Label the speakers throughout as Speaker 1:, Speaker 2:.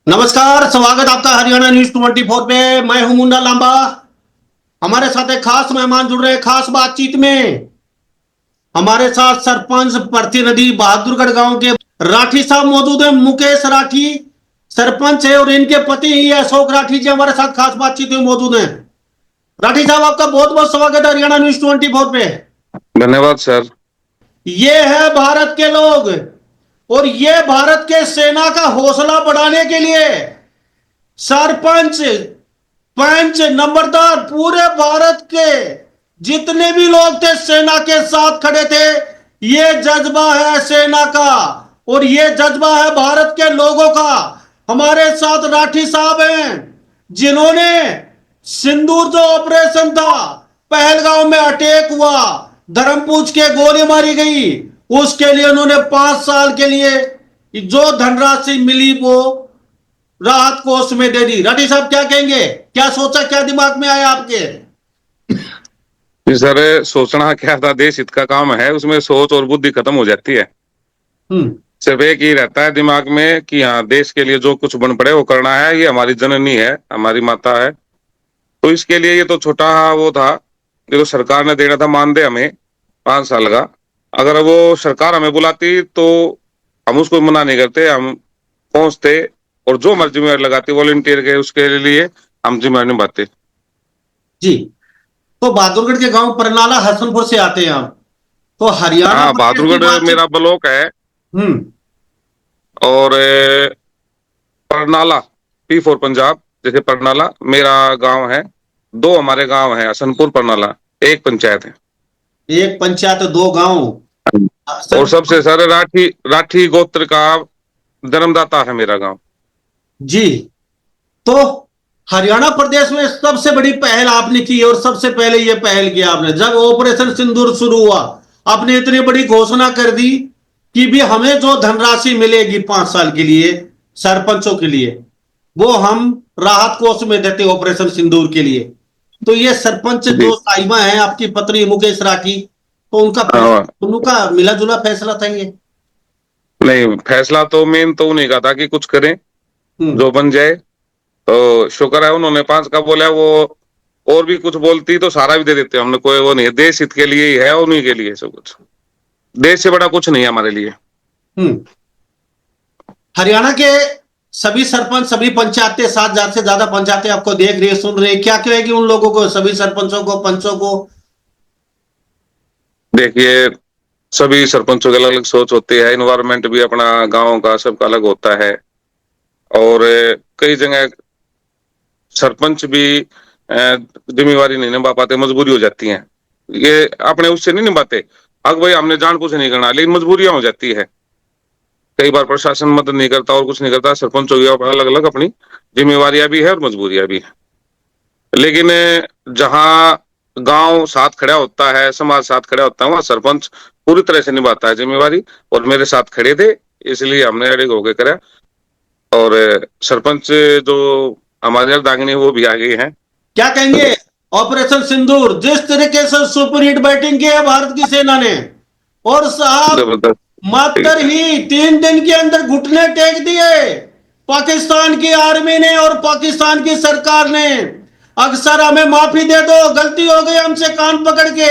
Speaker 1: नमस्कार, स्वागत आपका हरियाणा न्यूज 24 पे। मैं हूं मुन्ना लांबा। हमारे साथ एक खास मेहमान जुड़ रहे हैं खास बातचीत में। हमारे साथ सरपंच प्रतिनिधि बहादुरगढ़ गांव के राठी साहब मौजूद हैं। मुकेश राठी सरपंच है और इनके पति ही अशोक राठी जी हमारे साथ खास बातचीत में मौजूद हैं। राठी साहब, आपका बहुत बहुत स्वागत है हरियाणा न्यूज 24 पे।
Speaker 2: धन्यवाद सर।
Speaker 1: ये है भारत के लोग और ये भारत के सेना का हौसला बढ़ाने के लिए सरपंच पंच नंबरदार पूरे भारत के जितने भी लोग थे सेना के साथ खड़े थे। ये जज्बा है सेना का और ये जज्बा है भारत के लोगों का। हमारे साथ राठी साहब हैं जिन्होंने सिंदूर जो ऑपरेशन था, पहलगांव में अटैक हुआ, धर्मपूछ के गोली मारी गई, उसके लिए उन्होंने 5 साल के लिए जो धनराशि मिली वो राहत कोष में दे दी। राठी साहब क्या कहेंगे, क्या सोचा, क्या दिमाग में आया आपके?
Speaker 2: जी सर, सोचना क्या था, देश हित का काम है, उसमें सोच और बुद्धि खत्म हो जाती है।
Speaker 1: हम्म।
Speaker 2: सिर्फ एक ही रहता है दिमाग में कि हाँ, देश के लिए जो कुछ बन पड़े वो करना है। ये हमारी जननी है, हमारी माता है, तो इसके लिए ये तो छोटा वो था। ये तो सरकार ने देना था मानदेय हमें 5 साल का। अगर वो सरकार हमें बुलाती तो हम उसको मना नहीं करते, हम पहुंचते और जो हमारी जिम्मेवारी लगाती वॉलंटियर के, उसके लिए हम जिम्मेवारी निभाते।
Speaker 1: जी, तो बहादुरगढ़ के गांव परनाला हसनपुर से आते हैं आप, तो हरियाणा
Speaker 2: हाँ,
Speaker 1: प्रदेश की
Speaker 2: बहादुरगढ़
Speaker 1: बातचीत।
Speaker 2: मेरा ब्लॉक है।
Speaker 1: हम्म।
Speaker 2: और परनाला P4 पंजाब, जैसे परनाला मेरा गांव है। दो हमारे गांव है, हसनपुर परनाला, एक पंचायत है।
Speaker 1: एक पंचायत दो गांव।
Speaker 2: और सबसे
Speaker 1: सरपंच।
Speaker 2: सर राठी राठी गोत्र का जन्मदाता है मेरा गांव।
Speaker 1: जी, तो हरियाणा प्रदेश में सबसे बड़ी पहल आपने की और सबसे पहले ये पहल किया आपने जब ऑपरेशन सिंदूर शुरू हुआ। आपने इतनी बड़ी घोषणा कर दी कि भी हमें जो धनराशि मिलेगी 5 साल के लिए सरपंचों के लिए वो हम राहत कोष में देते ऑपरेशन सिंदूर के लिए। तो ये सरपंच
Speaker 2: जी।
Speaker 1: जो साहिबा है आपकी पत्नी मुकेश राठी, तो उनका
Speaker 2: हाँ,
Speaker 1: फैसला, उनका मिला जुला फैसला था ये।
Speaker 2: नहीं, फैसला तो मेन तो उन्हीं का था कि कुछ करें,
Speaker 1: हम्म।
Speaker 2: जो बन जाए। तो शुक्र है उन्होंने 5 का बोला। वो और भी कुछ बोलती तो सारा भी दे देते हमने, कोई वो नहीं है। देश हित के लिए ही है, उन्हीं के लिए सब कुछ। देश से बड़ा कुछ नहीं है हमारे लिए।
Speaker 1: हम्म। हरियाणा के सभी सरपंच, सभी पंचायतें, 7,000 से ज्यादा पंचायतें आपको देख रही है, सुन रही है, क्या कहेगी उन लोगों को, सभी सरपंचों को, पंचों को?
Speaker 2: देखिए, सभी सरपंचों की अलग अलग सोच होती है, इन्वायरमेंट भी अपना गांव का सबका अलग होता है। और कई जगह सरपंच भी जिम्मेवारी नहीं निभा पाते, मजबूरी हो जाती है। ये अपने उससे नहीं निभाते, अब भाई हमने जान कुछ नहीं करना, लेकिन मजबूरियां हो जाती है। कई बार प्रशासन मदद नहीं करता और कुछ नहीं करता। सरपंचों की अलग अलग अपनी जिम्मेवारियां भी है और मजबूरियां भी है। लेकिन जहाँ गांव साथ खड़ा होता है, समाज साथ खड़ा होता है, वहाँ सरपंच पूरी तरह से निभाता है जिम्मेवारी। और मेरे साथ खड़े थे, इसलिए हमने अड़े होके करा। और सरपंच जो हमारे अर्धांगिनी वो भी आ गई हैं।
Speaker 1: क्या कहेंगे ऑपरेशन सिंदूर जिस तरीके से सुपर हिट बैटिंग की है भारत की सेना ने, और साहब मात्र
Speaker 2: जबरदस्त।
Speaker 1: ही 3 दिन के अंदर घुटने टेक दिए पाकिस्तान की आर्मी ने और पाकिस्तान की सरकार ने। अक्सर हमें माफी दे दो, गलती हो गई हमसे, कान पकड़ के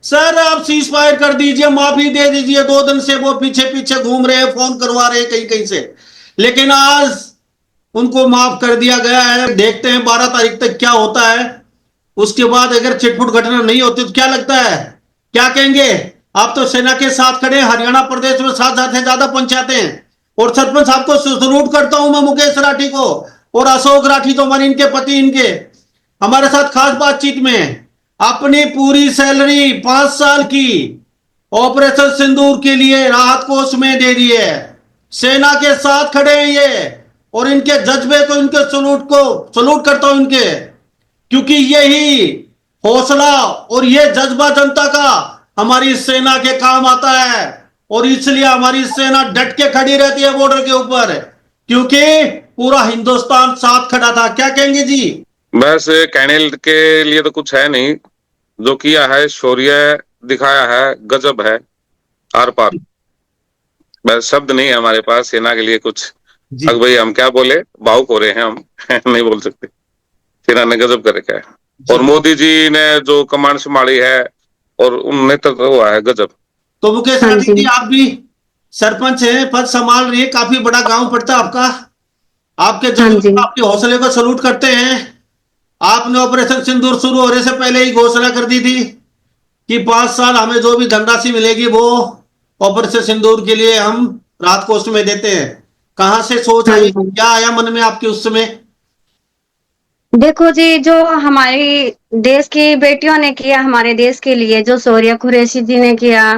Speaker 1: सर आप सीज फायर कर दीजिए, माफी दे दीजिए। 2 दिन से वो पीछे पीछे घूम रहे हैं, फोन करवा रहे हैं कहीं कहीं से, लेकिन आज उनको माफ कर दिया गया है। देखते हैं 12 तारीख तक क्या होता है। उसके बाद अगर छिटपुट घटना नहीं होती तो क्या लगता है, क्या कहेंगे? आप तो सेना के साथ खड़े हैं। हरियाणा प्रदेश में 7,000 से ज्यादा पंचायतें हैं और सरपंच साहब को सल्यूट करता हूं मैं, मुकेश राठी को और अशोक राठी तो हमारे इनके पति, इनके हमारे साथ खास बातचीत में अपनी पूरी सैलरी 5 साल की ऑपरेशन सिंदूर के लिए राहत कोष में दे दी है। सेना के साथ खड़े हैं ये, और इनके जज्बे को, इनके सलूट को सलूट करता हूं इनके, क्योंकि यही हौसला और ये जज्बा जनता का हमारी सेना के काम आता है। और इसलिए हमारी सेना डट के खड़ी रहती है बॉर्डर के ऊपर, क्योंकि पूरा हिंदुस्तान साथ खड़ा था। क्या कहेंगे जी?
Speaker 2: बस कहने के लिए तो कुछ है नहीं। जो किया है, शौर्य दिखाया है, गजब है, आर पार। बस शब्द नहीं है हमारे पास सेना के लिए कुछ
Speaker 1: जी।
Speaker 2: अब भाई हम क्या बोले, भावुक हो रहे हैं हम। नहीं बोल सकते। सेना ने गजब कर रखा है। और
Speaker 1: जी।
Speaker 2: मोदी जी ने जो कमांड संभाली है और उन नेतृत्व हुआ है गजब।
Speaker 1: तो मुकेश
Speaker 3: हाँ
Speaker 1: राठी
Speaker 3: जी।
Speaker 1: जी, आप भी सरपंच हैं, पद संभाल रही है, काफी बड़ा गांव पड़ता है आपका। आपके
Speaker 3: हाँ
Speaker 1: जज्बे
Speaker 3: जी।
Speaker 1: को, आपके हौसले को सलूट करते हैं। आपने ऑपरेशन सिंदूर शुरू होने से पहले ही घोषणा कर दी थी कि 5 साल हमें जो भी धनराशि मिलेगी वो ऑपरेशन सिंदूर के लिए हम राहत कोष में देते हैं। कहां से सोच
Speaker 3: हाँ
Speaker 1: आई,
Speaker 3: जी।
Speaker 1: क्या आया मन में आपके उस समय?
Speaker 3: देखो जी, जो हमारी देश की बेटियों ने किया हमारे देश के लिए, जो शौर्य कुरैशी जी ने किया,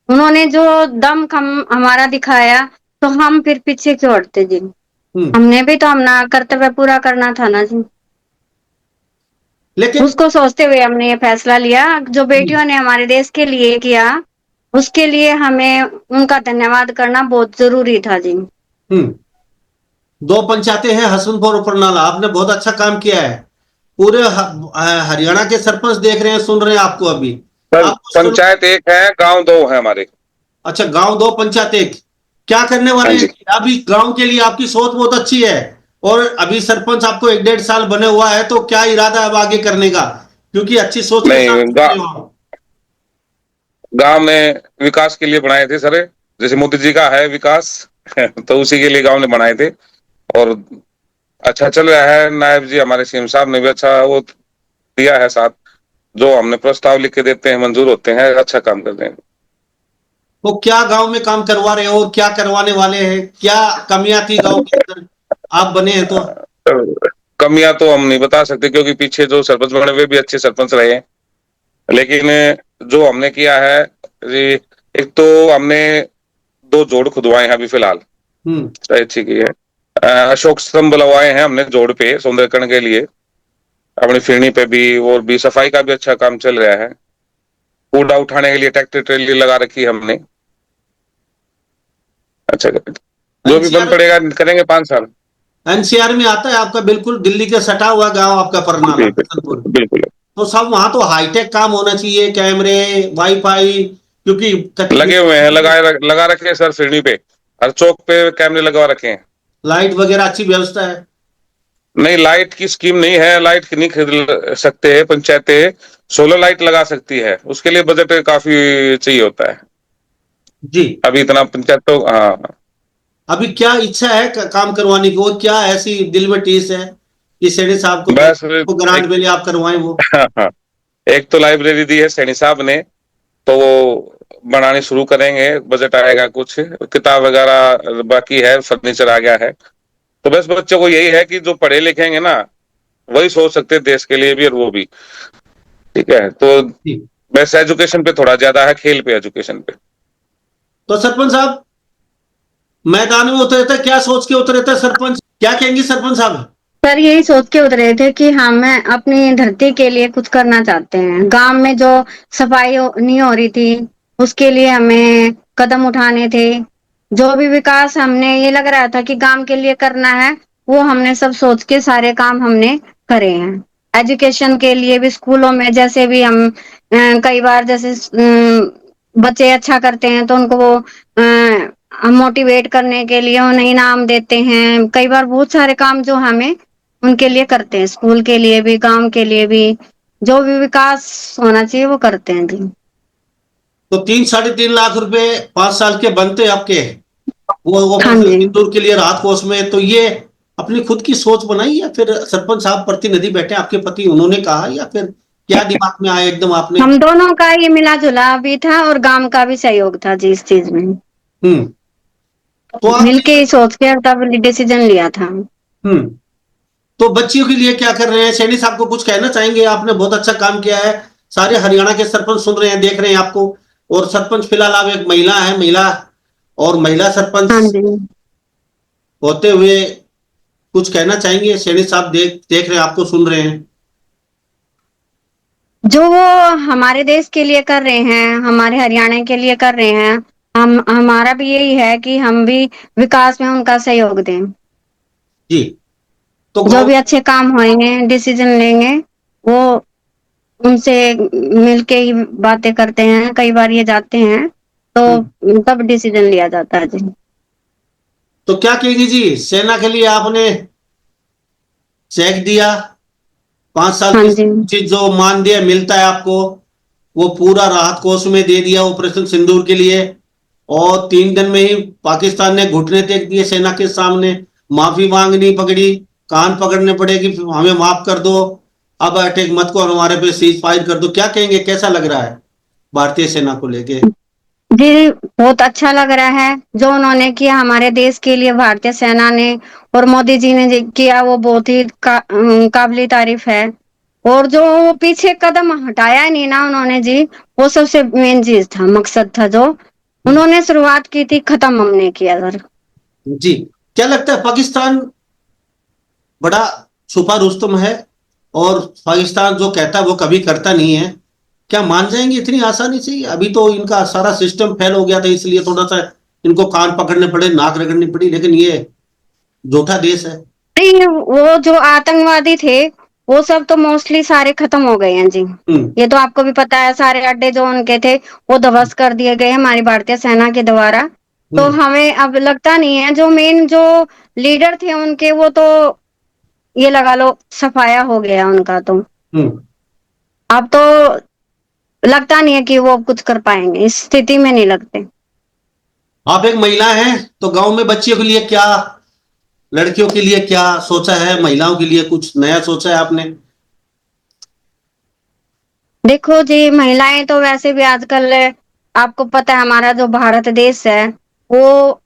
Speaker 3: उन्होंने जो दम खम हमारा दिखाया, तो हम फिर पीछे क्यों हटते जी।
Speaker 1: हम्म।
Speaker 3: हमने भी तो अपना कर्तव्य पूरा करना था ना जी।
Speaker 1: लेकिन
Speaker 3: उसको सोचते हुए हमने ये फैसला लिया, जो बेटियों ने हमारे देश के लिए किया, उसके लिए हमें उनका धन्यवाद करना बहुत जरूरी था जी।
Speaker 1: हम्म, 2 पंचायतें हैं, हसनपुर और परनाला, आपने बहुत अच्छा काम किया है। पूरे हरियाणा के सरपंच देख रहे हैं, सुन रहे हैं आपको अभी।
Speaker 2: सर,
Speaker 1: आप सुन।
Speaker 2: पंचायत एक है, गांव दो है हमारे।
Speaker 1: अच्छा, गांव 2 पंचायत एक। क्या करने
Speaker 2: हाँ
Speaker 1: वाले हैं
Speaker 2: जी।
Speaker 1: अभी गांव के लिए? आपकी सोच बहुत अच्छी है। और अभी सरपंच आपको 1 1.5 साल बने हुआ है, तो क्या इरादा है अब आगे करने का? क्योंकि अच्छी सोच के साथ
Speaker 2: नहीं,
Speaker 1: चल रहे हो आप।
Speaker 2: गांव में विकास के लिए बनाए थे सर। जैसे मोदी जी का है विकास। तो उसी के लिए गांव ने बनाए थे। और अच्छा चल रहा है। नायब जी हमारे सीएम साहब ने भी अच्छा वो दिया है साथ। जो हमने प्रस्ताव लिख के देते हैं मंजूर होते हैं, अच्छा काम करते हैं।
Speaker 1: तो क्या गांव में काम करवा रहे हो और क्या करवाने वाले हैं? क्या कमियां थी गांव के अंदर, आप बने हैं तो?
Speaker 2: कमियां तो हम नहीं बता सकते, क्योंकि पीछे जो सरपंच बने वे भी अच्छे सरपंच रहे हैं। लेकिन जो हमने किया है जी, एक तो हमने 2 जोड़ खुदवाए हैं अभी फिलहाल।
Speaker 1: हम्म।
Speaker 2: अच्छी की है। अशोक स्तंभ लगवाए हैं हमने जोड़ पे सौंदर्यकरण के लिए। अपनी फिरनी पे भी और भी सफाई का भी अच्छा काम चल रहा है। कूड़ा उठाने के लिए ट्रैक्टर ट्रेली लगा रखी है हमने। अच्छा, जो भी बन
Speaker 1: एनसीआर,
Speaker 2: पड़ेगा करेंगे 5 साल।
Speaker 1: एनसीआर में आता है आपका, बिल्कुल दिल्ली के सटा हुआ गांव आपका परनाला
Speaker 2: जी
Speaker 1: हसनपुर।
Speaker 2: बिल्कुल बिल्कुल।
Speaker 1: तो सब वहां तो हाईटेक काम होना चाहिए, कैमरे, वाईफाई, क्योंकि
Speaker 2: लगे हुए हैं, लगा रखे हैं सर फिरनी पे। हर चौक पे कैमरे लगवा रखे हैं।
Speaker 1: लाइट वगैरह अच्छी व्यवस्था है।
Speaker 2: नहीं, लाइट की स्कीम नहीं है। लाइट नहीं खरीद सकते हैं पंचायतें। सोलर लाइट लगा सकती है, उसके लिए बजट काफी चाहिए होता है।
Speaker 1: जी।
Speaker 2: अभी इतना पंचायत तो हाँ।
Speaker 1: अभी क्या इच्छा है काम करवाने की, और क्या ऐसी दिल में टीस है कि सैनी साहब को
Speaker 2: बस
Speaker 1: को ग्रांट
Speaker 2: एक,
Speaker 1: मिले, आप करवाएं वो?
Speaker 2: हाँ हाँ, एक तो लाइब्रेरी दी है सैनी साहब ने, तो वो बनानी शुरू करेंगे। बजट आएगा कुछ, किताब वगैरह बाकी है, फर्नीचर आ गया है। तो बस बच्चों को यही है कि जो पढ़े लिखेंगे ना, वही सोच सकते हैं देश के लिए भी और वो भी। ठीक है, तो
Speaker 1: जी।
Speaker 2: बस एजुकेशन पे थोड़ा ज्यादा है, खेल पे, एजुकेशन पे।
Speaker 1: तो सरपंच साहब मैदान में उतरे थे, क्या सोच के उतरे थे सरपंच? क्या कहेंगी सरपंच साहब?
Speaker 3: सर, यही सोच के उतरे थे कि हम अपनी धरती के लिए कुछ करना चाहते हैं। गांव में जो सफाई नहीं हो रही थी, उसके लिए हमें कदम उठाने थे। जो भी विकास हमने ये लग रहा था कि गांव के लिए करना है, वो हमने सब सोच के सारे काम हमने करे हैं। एजुकेशन के लिए भी स्कूलों में जैसे भी हम कई बार जैसे बच्चे अच्छा करते हैं तो उनको वो मोटिवेट करने के लिए उन्हें इनाम देते हैं। कई बार बहुत सारे काम जो हमें उनके लिए करते हैं, स्कूल के लिए भी, गांव के लिए भी, जो भी विकास होना चाहिए वो करते हैं जी।
Speaker 1: तो 3 साढ़े 3 लाख रुपए 5 साल के बनते आपके, वो
Speaker 3: हाँ
Speaker 1: ऑपरेशन
Speaker 3: जी।
Speaker 1: सिंदूर के लिए राहत कोष में। तो ये अपनी खुद की सोच बनाई, या फिर सरपंच साहब प्रतिनिधि बैठे आपके पति, उन्होंने कहा, या फिर क्या दिमाग में आया एकदम आपने?
Speaker 3: हम दोनों का ये मिला जुला भी था और गांव का भी सहयोग था जी इस चीज में।
Speaker 1: हम्म। तो आप
Speaker 3: मिलके ही सोच के तब डिसीजन लिया था।
Speaker 1: हम्म, तो बच्चियों के लिए क्या कर रहे हैं? सैनी साहब को कुछ कहना चाहेंगे? आपने बहुत अच्छा काम किया है, सारे हरियाणा के सरपंच सुन रहे हैं, देख रहे हैं आपको। और सरपंच फिलहाल आप एक महिला है, महिला, और महिला
Speaker 3: हाँ
Speaker 1: सरपंच
Speaker 3: जी।
Speaker 1: होते हुए कुछ कहना चाहेंगे? सैनी साहब देख देख रहे हैं आपको, सुन रहे हैं।
Speaker 3: जो वो हमारे देश के लिए कर रहे हैं, हमारे हरियाणा के लिए कर रहे हैं, हम हमारा भी यही है कि हम भी विकास में उनका सहयोग दें।
Speaker 1: जी। तो
Speaker 3: जो
Speaker 1: गांव,
Speaker 3: भी अच्छे काम होंगे, डिसीजन लेंगे, वो उनसे मिलके ही बातें करते हैं। कई बार ये जाते हैं तो तब डिसीजन लिया जाता है जी।
Speaker 1: तो क्या कहेंगी जी, सेना के लिए आपने चेक दिया, 5 साल
Speaker 3: हाँ
Speaker 1: की
Speaker 3: जी।
Speaker 1: चीज जो मानदेय मिलता है आपको, वो पूरा राहत कोष में दे दिया ऑपरेशन सिंदूर के लिए, और 3 दिन में ही पाकिस्तान ने घुटने टेक दिए सेना के सामने, माफी मांगनी पकड़ी, कान पकड़ने पड़े कि हमें माफ कर दो, अब अटैक मत को, हमारे पे सीज फायर कर दो। क्या कहेंगे, कैसा लग रहा है भारतीय सेना को लेके?
Speaker 3: जी, बहुत अच्छा लग रहा है जो उन्होंने किया हमारे देश के लिए, भारतीय सेना ने और मोदी जी ने किया, वो बहुत ही काबिले तारीफ है। और जो वो पीछे कदम हटाया नहीं ना उन्होंने जी, वो सबसे मेन चीज था, मकसद था जो उन्होंने शुरुआत की थी, खत्म हमने किया सर।
Speaker 1: जी, क्या लगता है, पाकिस्तान बड़ा छुपा रुस्तम है, और पाकिस्तान जो कहता है वो कभी करता नहीं है। क्या मान जाएंगे इतनी आसानी से? अभी तो इनका सारा सिस्टम फेल हो गया था, इसलिए थोड़ा सा इनको कान पकड़ने पड़े, नाक रगड़नी पड़ी, लेकिन ये झूठा देश है।
Speaker 3: नहीं, वो जो आतंकवादी थे वो सब तो मोस्टली सारे खत्म हो गए हैं जी।
Speaker 1: हम्म।
Speaker 3: ये तो आपको भी पता है, सारे अड्डे जो उनके थे वो ध्वस्त कर दिए गए हमारी भारतीय सेना के द्वारा। तो
Speaker 1: हम्म।
Speaker 3: हमें अब लगता नहीं है, जो मेन जो लीडर थे उनके, वो तो ये लगा लो सफाया हो गया उनका। तो
Speaker 1: हम्म।
Speaker 3: अब तो लगता नहीं है कि वो कुछ कर पाएंगे, इस स्थिति में नहीं लगते।
Speaker 1: आप एक महिला हैं, तो गांव में बच्चियों के लिए क्या, लड़कियों के लिए क्या सोचा है, महिलाओं के लिए कुछ नया सोचा है आपने?
Speaker 3: देखो जी, महिलाएं तो वैसे भी आजकल, आपको पता है हमारा जो भारत देश है, वो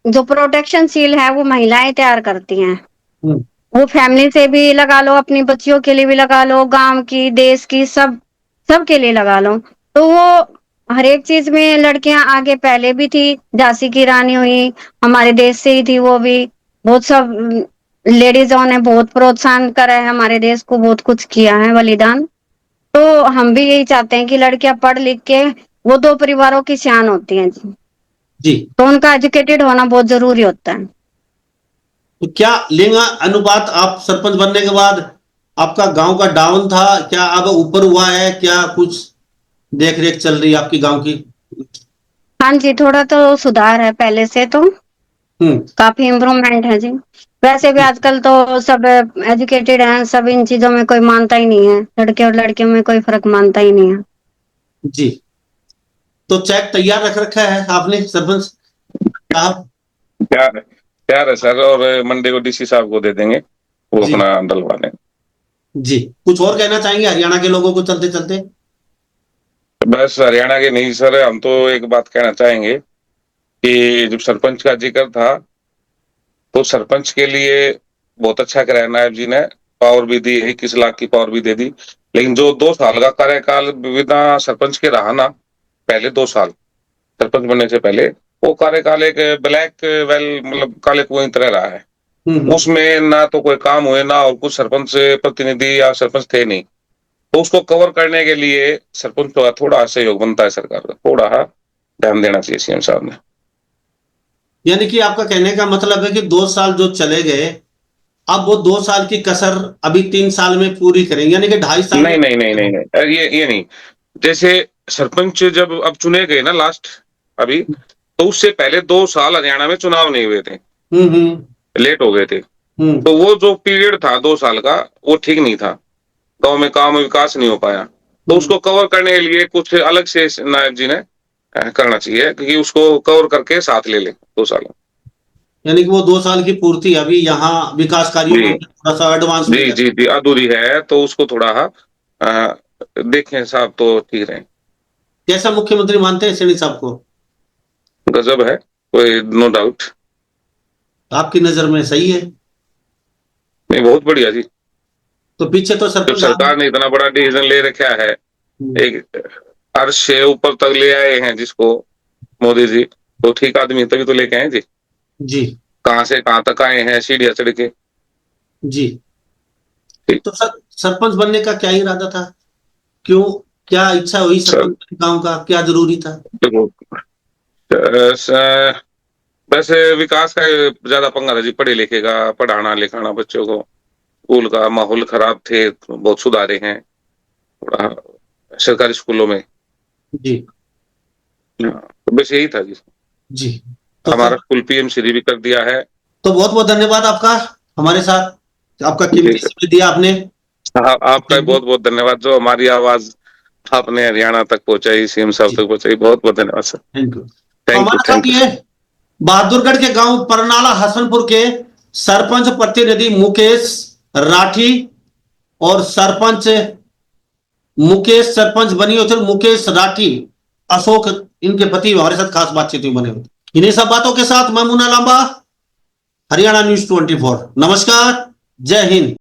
Speaker 3: जो प्रोटेक्शन सील है वो महिलाएं तैयार करती हैं।
Speaker 1: हम्म।
Speaker 3: वो फैमिली से भी लगा लो, अपनी बच्चियों के लिए भी लगा लो, गांव की, देश की, सब के लिए लगा लो। तो वो हर एक चीज में लड़कियां आगे पहले भी थी, झांसी की रानी हुई, हमारे देश से ही थी वो भी। बहुत सब लेडीजों ने बहुत प्रोत्साहन करा है, हमारे देश को बहुत कुछ किया है, बलिदान। तो हम भी यही चाहते हैं कि लड़कियां पढ़ लिख के वो दो परिवारों की शान होती हैं जी।
Speaker 1: जी।
Speaker 3: तो उनका एजुकेटेड होना बहुत जरूरी होता है।
Speaker 1: तो क्या लिंग अनुपात, आप सरपंच बनने के बाद आपका गांव का डाउन था, क्या अब ऊपर हुआ है? क्या कुछ देख रेख चल रही है आपकी गांव की?
Speaker 3: हाँ जी, थोड़ा तो सुधार है पहले से, तो
Speaker 1: हम्म।
Speaker 3: काफी इम्प्रूवमेंट है जी। वैसे भी आजकल तो सब एजुकेटेड हैं, सब इन चीजों में कोई मानता ही नहीं है, लड़के और लड़कियों में कोई फर्क मानता ही नहीं है।
Speaker 1: जी। तो चेक तैयार रख रखा है आपने सरपंच साहब?
Speaker 2: प्यार है सर, और मंडे को डीसी साहब को दे देंगे, वो
Speaker 1: जी।
Speaker 2: अपना डलवा लें।
Speaker 1: जी, कुछ और कहना चाहेंगे हरियाणा के लोगों को चलते चलते?
Speaker 2: बस हरियाणा के नहीं सर, हम तो एक बात कहना चाहेंगे कि जब सरपंच का जिक्र था, तो सरपंच के लिए बहुत अच्छा कराया नायब जी ने, पावर भी दी, 21 लाख की पावर भी दे दी। लेकिन जो 2 साल का कार्यकाल बिना सरपंच के रहा ना, पहले 2 साल सरपंच बनने से पहले, वो कार्यकाल एक ब्लैक वेल, मतलब काले कुएं की तरह रहा है।
Speaker 1: हम्म।
Speaker 2: उसमें ना तो कोई काम हुए ना, और कुछ सरपंच प्रतिनिधि या सरपंच थे नहीं। तो उसको कवर करने के लिए सरपंच का थोड़ा सहयोग बनता है, सरकार का थोड़ा ध्यान देना चाहिए सीएम साहब ने।
Speaker 1: यानी कि आपका कहने का मतलब है कि 2 साल जो चले गए, अब वो 2 साल की कसर अभी 3 साल में पूरी करेंगे, यानी कि 2.5 साल में।
Speaker 2: नहीं नहीं नहीं नहीं नहीं, ये नहीं। जैसे सरपंच जब अब चुने गए ना लास्ट, अभी, तो उससे पहले 2 साल हरियाणा में चुनाव नहीं हुए थे,
Speaker 1: हम्म। हम्म।
Speaker 2: लेट हो गए थे।
Speaker 1: हम्म।
Speaker 2: तो वो जो पीरियड था 2 साल का, वो ठीक नहीं था, गांव में काम विकास नहीं हो पाया। तो
Speaker 1: हम्म।
Speaker 2: उसको कवर करने के लिए कुछ अलग से नायब जी ने करना चाहिए, क्योंकि उसको कवर करके साथ ले ले 2 साल।
Speaker 1: यानी कि वो 2 साल की पूर्ति अभी यहाँ विकास कार्यों
Speaker 2: जी
Speaker 1: में थोड़ा सा एडवांस में
Speaker 2: जी
Speaker 1: कर।
Speaker 2: जी जी, अधूरी है, तो उसको थोड़ा देखें साहब, तो ठीक रहे।
Speaker 1: कैसा मुख्यमंत्री मानते हैं सैनी साहब को?
Speaker 2: गजब है, कोई नो डाउट।
Speaker 1: आपकी नजर में सही है?
Speaker 2: नहीं, बहुत बढ़िया जी।
Speaker 1: तो पीछे तो
Speaker 2: जब
Speaker 1: सरपंच आप।
Speaker 2: सरकार ने इतना बड़ा डिसीजन ले रखा है,
Speaker 1: हम्म।
Speaker 2: एक अर्श से ऊपर तक ले आए हैं जिसको, मोदी जी, तो ठीक आदमी तभी तो लेके आए जी।
Speaker 1: जी।
Speaker 2: कहां से कहां तक आए हैं सीढ़ियां चढ़ के।
Speaker 1: जी।
Speaker 2: ठीक।
Speaker 1: तो सरपंच बनने का क्या इरादा था? क्यों, क्या इच्छा हुई
Speaker 2: सर
Speaker 1: सरपंच गांव का, क्या जरूरी था?
Speaker 2: देखो, वैसे विकास का ज्यादा पंगा था जी, पढ़े लिखे का, पढ़ाना लिखाना बच्चों को। स्कूल का माहौल खराब थे, बहुत सुधारे हैं थोड़ा सरकारी स्कूलों में।
Speaker 1: जी।
Speaker 2: हाँ, तो बस यही था जी।
Speaker 1: जी। तो
Speaker 2: हमारा फुल पीएमसीडी भी कर दिया है।
Speaker 1: तो बहुत बहुत धन्यवाद आपका, हमारे साथ आपका कीमती
Speaker 2: ठीक है।
Speaker 1: समय दिया आपने।
Speaker 2: आपका बहुत बहुत धन्यवाद, जो हमारी आवाज आपने हरियाणा तक पहुंचाई, सीएम साहब तक पहुंचाई। बहुत बहुत धन्यवाद सर।
Speaker 1: Thank you. तो
Speaker 2: थैंक यू,
Speaker 1: हमारे साथ
Speaker 2: थैंक यू।
Speaker 1: ये बहादुरगढ़ के गांव परनाला हसनपुर के सरपंच प्रतिनिधि मुकेश राठी और सरपंच बनी होते मुकेश राठी अशोक, इनके पति हमारे साथ खास बातचीत हुई बने होते। इन्हीं सब बातों के साथ मैं मुन्ना लांबा, हरियाणा न्यूज 24। नमस्कार, जय हिंद।